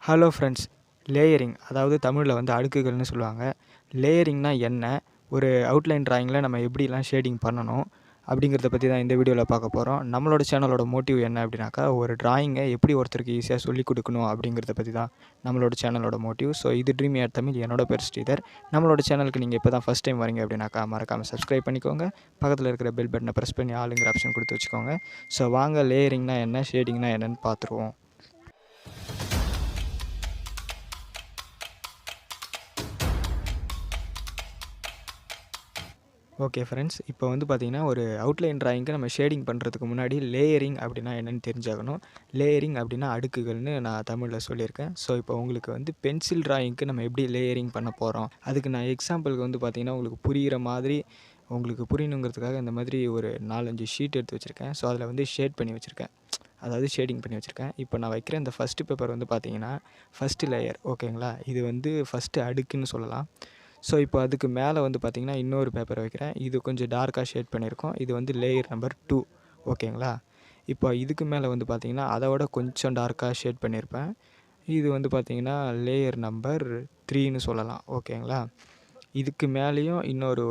Hello friends, layering அதாவது தமிழில் வந்து அடுக்குகள்னு சொல்லுவாங்க. லேயரிங்னா என்ன, ஒரு அவுட்லைன் ட்ராயிங்கில் நம்ம எப்படிலாம் ஷேடிங் பண்ணணும் அப்படிங்கிறத பற்றி தான் இந்த வீடியோவில் பார்க்க போகிறோம். நம்மளோட சேனலோட மோட்டிவ் என்ன அப்படின்னாக்கா, ஒரு ட்ராயிங்கை எப்படி ஒருத்தருக்கு ஈஸியாக சொல்லிக் கொடுக்கணும் அப்படிங்கிறத பற்றி தான் நம்மளோட சேனலோட மோட்டிவ். ஸோ இது ட்ரீம் ஏர் தமிழ், என்னோட பேர் ஸ்ரீதர். நம்மளோட சேனலுக்கு நீங்கள் இப்போ தான் ஃபஸ்ட் டைம் வரீங்க அப்படின்னாக்கா மறக்காமல் சப்ஸ்கிரைப் பண்ணிக்கோங்க. பக்கத்தில் இருக்கிற பெல் பட்டனை ப்ரெஸ் பண்ணி ஆளுங்கிற ஆப்ஷன் கொடுத்து வச்சுக்கோங்க. ஸோ வாங்க லேயரிங்னா என்ன, ஷேடிங்னா என்னன்னு பார்த்துருவோம். ஓகே ஃப்ரெண்ட்ஸ், இப்போ வந்து பார்த்திங்கன்னா ஒரு அவுட்லைன் ட்ராயிங்க்கு நம்ம ஷேடிங் பண்ணுறதுக்கு முன்னாடி லேயரிங் அப்படின்னா என்னென்னு தெரிஞ்சாகணும். லேயரிங் அப்படின்னா அடுக்குகள்னு நான் தமிழில் சொல்லியிருக்கேன். ஸோ இப்போ உங்களுக்கு வந்து பென்சில் ட்ராயிங்க்கு நம்ம எப்படி லேயரிங் பண்ண போகிறோம், அதுக்கு நான் எக்ஸாம்பிளுக்கு வந்து பார்த்திங்கன்னா உங்களுக்கு புரிகிற மாதிரி உங்களுக்கு புரியணுங்கிறதுக்காக இந்த மாதிரி ஒரு 4-5 ஷீட் எடுத்து வச்சுருக்கேன். ஸோ அதில் வந்து ஷேட் பண்ணி வச்சுருக்கேன், அதாவது ஷேடிங் பண்ணி வச்சுருக்கேன். இப்போ நான் வைக்கிற இந்த ஃபஸ்ட்டு பேப்பர் வந்து பார்த்திங்கன்னா ஃபஸ்ட்டு லேயர், ஓகேங்களா. இது வந்து ஃபஸ்ட்டு அடுக்குன்னு சொல்லலாம். ஸோ இப்போ அதுக்கு மேலே வந்து பார்த்திங்கன்னா இன்னொரு பேப்பர் வைக்கிறேன். இது கொஞ்சம் டார்க்காக ஷேட் பண்ணியிருக்கோம். இது வந்து லேயர் நம்பர் 2, ஓகேங்களா. இப்போ இதுக்கு மேலே வந்து பார்த்திங்கன்னா அதை விட கொஞ்சம் டார்க்காக ஷேட் பண்ணியிருப்பேன். இது வந்து பார்த்திங்கன்னா லேயர் நம்பர் 3ன்னு சொல்லலாம், ஓகேங்களா. இதுக்கு மேலேயும்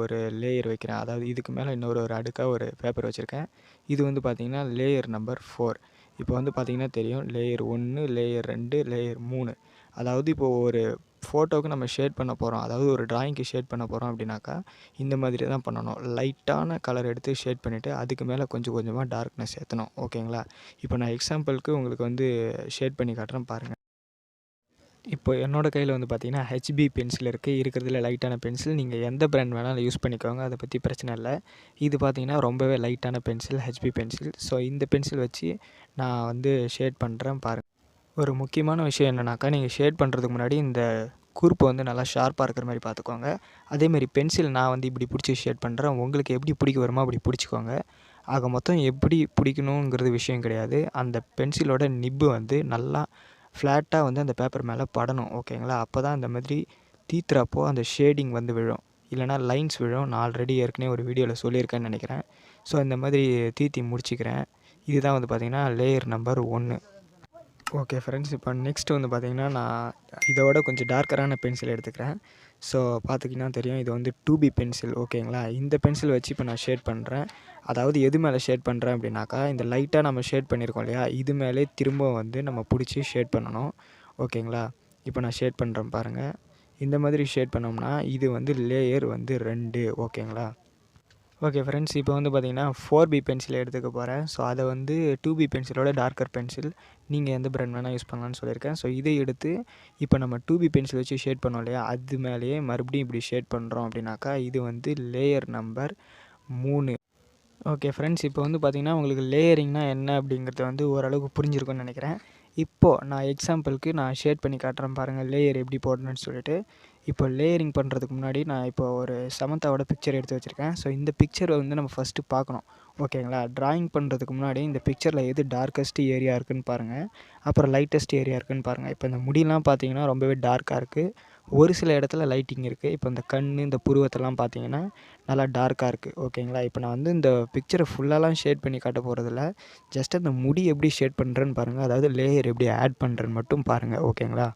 ஒரு லேயர் வைக்கிறேன், அதாவது இதுக்கு மேலே ஒரு அடுக்காக ஒரு பேப்பர் வச்சுருக்கேன். இது வந்து பார்த்திங்கன்னா லேயர் நம்பர் 4. இப்போ வந்து பார்த்திங்கன்னா தெரியும், லேயர் 1, லேயர் 2, லேயர் 3. அதாவது இப்போது ஒரு ஃபோட்டோவுக்கு நம்ம ஷேட் பண்ண போகிறோம், அதாவது ஒரு ட்ராயிங்க்கு ஷேட் பண்ண போகிறோம் அப்படின்னாக்கா இந்த மாதிரி தான் பண்ணணும். லைட்டான கலர் எடுத்து ஷேட் பண்ணிவிட்டு அதுக்கு மேலே கொஞ்சம் கொஞ்சமாக டார்க்னஸ் ஏற்றணும், ஓகேங்களா. இப்போ நான் எக்ஸாம்பிளுக்கு உங்களுக்கு வந்து ஷேட் பண்ணி காட்டுறேன் பாருங்கள். இப்போ என்னோடய கையில் வந்து பார்த்திங்கன்னா ஹெச்பி பென்சில் இருக்குது. இருக்கிறதுல லைட்டான பென்சில், நீங்கள் எந்த பிராண்ட் வேணாலும் யூஸ் பண்ணிக்கோங்க, அதை பற்றி பிரச்சனை இல்லை. இது பார்த்திங்கன்னா ரொம்பவே லைட்டான பென்சில், ஹெச்பி பென்சில். ஸோ இந்த பென்சில் வச்சு நான் வந்து ஷேட் பண்ணுறேன் பாருங்கள். ஒரு முக்கியமான விஷயம் என்னென்னாக்கா, நீங்கள் ஷேட் பண்ணுறதுக்கு முன்னாடி இந்த கூர்ப்பு வந்து நல்லா ஷார்ப்பாக இருக்கிற மாதிரி பார்த்துக்கோங்க. அதேமாதிரி பென்சில் நான் வந்து இப்படி பிடிச்சி ஷேட் பண்ணுறேன், உங்களுக்கு எப்படி பிடிக்க வருமோ அப்படி பிடிச்சிக்கோங்க. ஆக மொத்தம் எப்படி பிடிக்கணுங்கிறது விஷயம் கிடையாது, அந்த பென்சிலோட நிப்பு வந்து நல்லா ஃப்ளாட்டாக வந்து அந்த பேப்பர் மேலே படணும், ஓகேங்களா. அப்போ தான் அந்த மாதிரி தீத்துறப்போ அந்த ஷேடிங் வந்து விழும், இல்லைனா லைன்ஸ் விழும். நான் ஆல்ரெடி ஏற்கனவே ஒரு வீடியோவில் சொல்லியிருக்கேன்னு நினைக்கிறேன். ஸோ இந்த மாதிரி தீத்தி முடிச்சிக்கிறேன். இதுதான் வந்து பார்த்திங்கன்னா லேயர் நம்பர் 1. ஓகே ஃப்ரெண்ட்ஸ், இப்போ நெக்ஸ்ட் வந்து பார்த்திங்கன்னா நான் இதோட கொஞ்சம் டார்க்கரான பென்சில் எடுத்துக்கிறேன். ஸோ பார்த்திங்கன்னா தெரியும், இது வந்து 2B பென்சில், ஓகேங்களா. இந்த பென்சில் வச்சு இப்போ நான் ஷேட் பண்ணுறேன். அதாவது எது மேலே ஷேட் பண்ணுறேன் அப்படின்னாக்கா, இந்த லைட்டாக நம்ம ஷேட் பண்ணியிருக்கோம் இல்லையா, இது மேலே திரும்ப வந்து நம்ம பிடிச்சி ஷேட் பண்ணணும், ஓகேங்களா. இப்போ நான் ஷேட் பண்ணுறேன் பாருங்கள். இந்த மாதிரி ஷேட் பண்ணோம்னா இது வந்து லேயர் வந்து 2, ஓகேங்களா. ஓகே ஃப்ரெண்ட்ஸ், இப்போ வந்து பார்த்திங்கன்னா 4B பென்சில் எடுத்துக்க போகிறேன். ஸோ அதை வந்து 2B பென்சிலோட டார்க்கர் பென்சில், நீங்கள் எந்த பிராண்ட் வேணால் யூஸ் பண்ணலான்னு சொல்லியிருக்கேன். ஸோ இதை எடுத்து இப்போ நம்ம 2B பென்சில் வச்சு ஷேட் பண்ணோம் இல்லையா, அது மேலேயே மறுபடியும் இப்படி ஷேட் பண்ணுறோம் அப்படின்னாக்கா இது வந்து லேயர் நம்பர் 3. ஓகே ஃப்ரெண்ட்ஸ், இப்போ வந்து பார்த்திங்கன்னா உங்களுக்கு லேயரிங்னா என்ன அப்படிங்கிறது வந்து ஓரளவுக்கு புரிஞ்சிருக்கும்னு நினைக்கிறேன். இப்போது நான் எக்ஸாம்பிளுக்கு நான் ஷேட் பண்ணி காட்டுறேன் பாருங்கள், லேயர் எப்படி போடணும்னு சொல்லிட்டு. இப்போ லேயரிங் பண்ணுறதுக்கு முன்னாடி நான் இப்போ ஒரு சமந்தாவோட பிக்சர் எடுத்து வச்சுருக்கேன். ஸோ இந்த பிக்சரை வந்து நம்ம ஃபஸ்ட்டு பார்க்கணும், ஓகேங்களா. ட்ராயிங் பண்ணுறதுக்கு முன்னாடி இந்த பிக்சரில் எது டார்க்கஸ்ட் ஏரியா இருக்குதுன்னு பாருங்கள், அப்புறம் லைட்டஸ்ட் ஏரியா இருக்குதுன்னு பாருங்கள். இப்போ இந்த முடியெலாம் பார்த்தீங்கன்னா ரொம்பவே டார்க்காக இருக்குது, ஒரு சில இடத்துல லைட்டிங் இருக்குது. இப்போ இந்த கண், இந்த புருவத்தெல்லாம் பார்த்தீங்கன்னா நல்லா டார்க்காக இருக்குது, ஓகேங்களா. இப்போ நான் வந்து இந்த பிக்சரை ஃபுல்லாலாம் ஷேட் பண்ணி காட்ட போகிறதில்ல, ஜஸ்ட் அந்த முடி எப்படி ஷேட் பண்ணுறேன்னு பாருங்கள், அதாவது லேயர் எப்படி ஆட் பண்ணுறேன்னு மட்டும் பாருங்கள், ஓகேங்களா.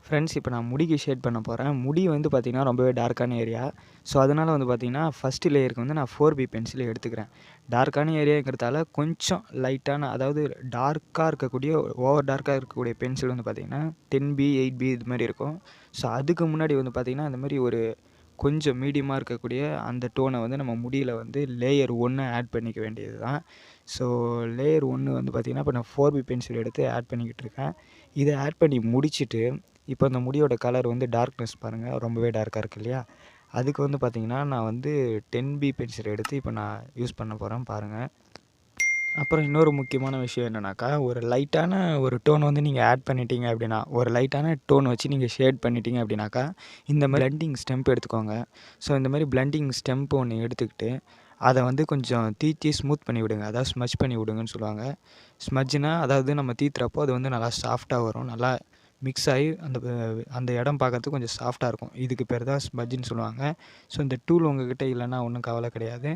ஃப்ரெண்ட்ஸ், இப்போ நான் முடிக்கு ஷேட் பண்ண போகிறேன். முடி வந்து பார்த்திங்கன்னா ரொம்பவே டார்க்கான ஏரியா. ஸோ அதனால் வந்து பார்த்திங்கன்னா ஃபஸ்ட்டு லேயருக்கு வந்து நான் 4B பென்சிலை எடுத்துக்கிறேன். டார்க்கான ஏரியாங்கிறதால கொஞ்சம் லைட்டான, அதாவது டார்க்காக இருக்கக்கூடிய, ஓவர் டார்க்காக இருக்கக்கூடிய பென்சில் வந்து பார்த்திங்கன்னா 10B 8B இது மாதிரி இருக்கும். ஸோ அதுக்கு முன்னாடி வந்து பார்த்திங்கன்னா இந்த மாதிரி ஒரு கொஞ்சம் மீடியமாக இருக்கக்கூடிய அந்த டோனை வந்து நம்ம முடியில் வந்து லேயர் 1 ஆட் பண்ணிக்க வேண்டியது தான். ஸோ லேயர் 1 வந்து பார்த்திங்கன்னா இப்போ நான் 4B பென்சில் எடுத்து ஆட் பண்ணிக்கிட்டு இருக்கேன். இதை ஆட் பண்ணி முடிச்சுட்டு இப்போ இந்த முடியோட கலர் வந்து டார்க்னஸ் பாருங்கள், ரொம்பவே டார்க்காக இருக்குது இல்லையா. அதுக்கு வந்து பார்த்திங்கன்னா நான் வந்து 10B பென்சில் எடுத்து இப்போ நான் யூஸ் பண்ண போகிறேன் பாருங்கள். அப்புறம் இன்னொரு முக்கியமான விஷயம் என்னென்னாக்கா, ஒரு லைட்டான ஒரு டோன் வந்து நீங்கள் ஆட் பண்ணிட்டீங்க அப்படின்னா, ஒரு லைட்டான டோன் வச்சு நீங்கள் ஷேட் பண்ணிட்டீங்க அப்படின்னாக்கா, இந்த மாதிரி பிளெண்டிங் ஸ்டெம்ப் எடுத்துக்கோங்க. ஸோ இந்த மாதிரி பிளெண்டிங் ஸ்டெம்ப் ஒன்று எடுத்துக்கிட்டு அதை வந்து கொஞ்சம் தீத்தி ஸ்மூத் பண்ணி விடுங்க, அதாவது ஸ்மஜ் பண்ணி விடுங்கன்னு சொல்லுவாங்க. ஸ்மஜ்னா அதாவது நம்ம தீத்துறப்போ அது வந்து நல்லா சாஃப்டாக வரும், நல்லா மிக்ஸ் ஆகி அந்த இடம் பார்க்கறதுக்கு கொஞ்சம் சாஃப்ட்டாக இருக்கும். இதுக்கு பேர் தான் ஸ்மட்ஜ்ன்னு சொல்லுவாங்க. ஸோ இந்த டூல் உங்ககிட்ட இல்லைன்னா ஒன்றும் கவலை கிடையாது.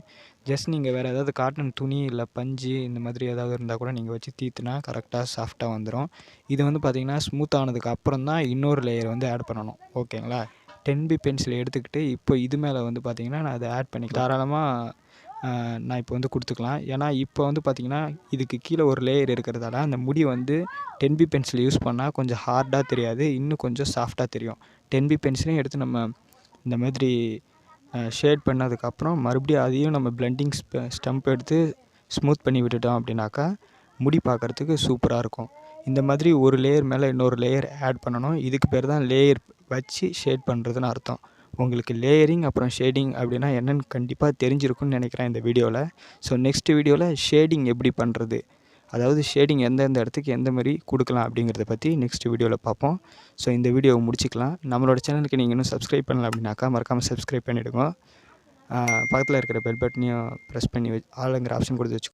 ஜஸ்ட் நீங்கள் வேறு ஏதாவது காட்டன் துணி இல்லை பஞ்சு இந்த மாதிரி ஏதாவது இருந்தால் கூட நீங்கள் வச்சு தீத்துனா கரெக்டாக சாஃப்ட்டாக வந்துடும். இது வந்து பார்த்திங்கன்னா ஸ்மூத் ஆனதுக்கு அப்புறம் தான் இன்னொரு லேயர் வந்து ஆட் பண்ணணும். ஓகேங்களா? 10B பென்சில் எடுத்துக்கிட்டு இப்போ இது மேலே வந்து பார்த்திங்கன்னா நான் அதை ஆட் பண்ணிக்கலாம். தாராளமாக நான் இப்போ வந்து கொடுத்துக்கலாம். ஏன்னா இப்போ வந்து பார்த்திங்கன்னா இதுக்கு கீழே ஒரு லேயர் இருக்கிறதால அந்த முடி வந்து 10B பென்சில் யூஸ் பண்ணால் கொஞ்சம் ஹார்டாக தெரியாது, இன்னும் கொஞ்சம் சாஃப்டாக தெரியும். 10B பென்சிலையும் எடுத்து நம்ம இந்த மாதிரி ஷேட் பண்ணதுக்கப்புறம் மறுபடியும் அதையும் நம்ம பிளெண்டிங் ஸ்டம்ப் எடுத்து ஸ்மூத் பண்ணி விட்டுட்டோம் அப்படின்னாக்கா முடி பார்க்குறதுக்கு சூப்பராக இருக்கும். இந்த மாதிரி ஒரு லேயர் மேலே இன்னொரு லேயர் ஆட் பண்ணணும். இதுக்கு பேர் தான் லேயர் வச்சு ஷேட் பண்ணுறதுன்னு அர்த்தம். உங்களுக்கு லேயரிங் அப்புறம் ஷேடிங் அப்படின்னா என்னென்னு கண்டிப்பாக தெரிஞ்சிருக்கும்னு நினைக்கிறேன் இந்த வீடியோவில். ஸோ நெக்ஸ்ட் வீடியோவில் ஷேடிங் எப்படி பண்ணுறது, அதாவது ஷேடிங் எந்தெந்த இடத்துக்கு எந்த மாதிரி கொடுக்கலாம் அப்படிங்கிறத பற்றி நெக்ஸ்ட் வீடியோவில் பார்ப்போம். ஸோ இந்த வீடியோவை முடிச்சிக்கலாம். நம்மளோட சேனலுக்கு நீங்கள் இன்னும் சப்ஸ்கிரைப் பண்ணல அப்படின்னாக்கா மறக்காமல் சப்ஸ்கிரைப் பண்ணிவிடுங்க. பக்கத்தில் இருக்கிற பெல் பட்டனையும் ப்ரெஸ் பண்ணி ஆளுங்கிற ஆப்ஷன் கொடுத்து வச்சுக்கோங்க.